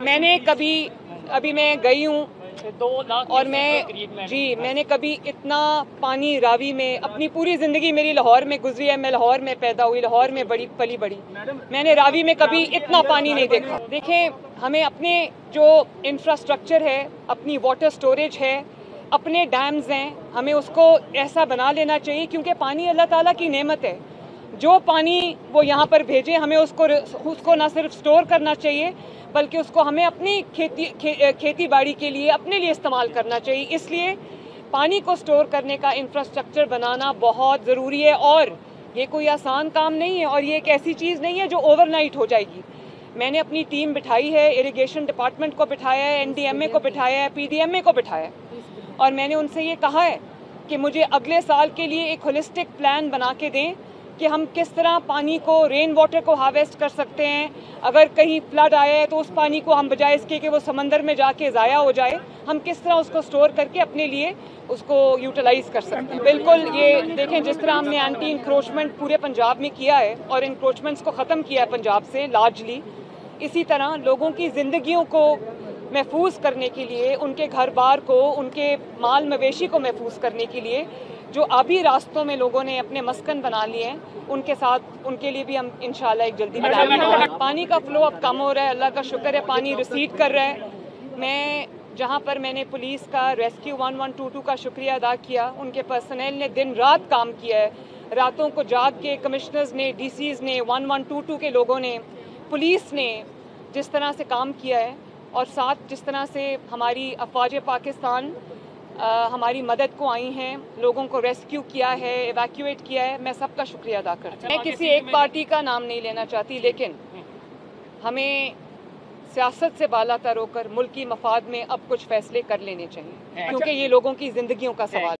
मैंने कभी अभी मैं गई हूँ 2 लाख और मैंने कभी इतना पानी रावी में अपनी पूरी जिंदगी मेरी लाहौर में गुजरी है। मैं लाहौर में पैदा हुई, लाहौर में पली बड़ी। मैंने रावी में कभी इतना पानी नहीं देखा। देखें, हमें अपने जो इंफ्रास्ट्रक्चर है, अपनी वाटर स्टोरेज है, अपने डैम्स हैं, हमें उसको ऐसा बना लेना चाहिए, क्योंकि पानी अल्लाह ताला की नेमत है। जो पानी वो यहाँ पर भेजे, हमें उसको ना सिर्फ स्टोर करना चाहिए, बल्कि उसको हमें अपनी खेती बाड़ी के लिए अपने लिए इस्तेमाल करना चाहिए। इसलिए पानी को स्टोर करने का इंफ्रास्ट्रक्चर बनाना बहुत ज़रूरी है, और ये कोई आसान काम नहीं है, और ये एक ऐसी चीज़ नहीं है जो ओवरनाइट हो जाएगी। मैंने अपनी टीम बिठाई है, इरिगेशन डिपार्टमेंट को बिठाया है, NDMA को बिठाया है, PDMA को बिठाया है, और मैंने उनसे ये कहा है कि मुझे अगले साल के लिए एक होलिस्टिक प्लान बना के दें कि हम किस तरह पानी को, रेन वाटर को हार्वेस्ट कर सकते हैं। अगर कहीं फ्लड आया है तो उस पानी को हम, बजाय इसके कि वो समंदर में जाके ज़ाया हो जाए, हम किस तरह उसको स्टोर करके अपने लिए उसको यूटिलाइज कर सकते हैं। बिल्कुल, ये देखें, जिस तरह हमने एंटी इंक्रोचमेंट पूरे पंजाब में किया है और इंक्रोचमेंट्स को ख़त्म किया है पंजाब से लार्जली, इसी तरह लोगों की ज़िंदगियों को महफूज करने के लिए, उनके घर बार को, उनके माल मवेशी को महफूज करने के लिए जो आबी रास्तों में लोगों ने अपने मस्कन बना लिए हैं, उनके साथ, उनके लिए भी हम इंशाल्लाह एक जल्दी बनाएंगे। पानी का फ्लो अब कम हो रहा है, अल्लाह का शुक्र है, पानी रिसीड कर रहा है। मैं जहाँ पर मैंने पुलिस का रेस्क्यू 1122 का शुक्रिया अदा किया, उनके पर्सनल ने दिन रात काम किया है, रातों को जाग के कमिश्नर्स ने, DCs ने, 1122 के लोगों ने, पुलिस ने जिस तरह से काम किया है, और साथ जिस तरह से हमारी अफवाज पाकिस्तान हमारी मदद को आई हैं, लोगों को रेस्क्यू किया है, एवैक्यूएट किया है, मैं सबका शुक्रिया अदा करती हूँ। मैं किसी एक पार्टी का नाम नहीं लेना चाहती, लेकिन हमें सियासत से बालातर होकर मुल्क की मफाद में अब कुछ फैसले कर लेने चाहिए, क्योंकि ये लोगों की जिंदगियों का सवाल है।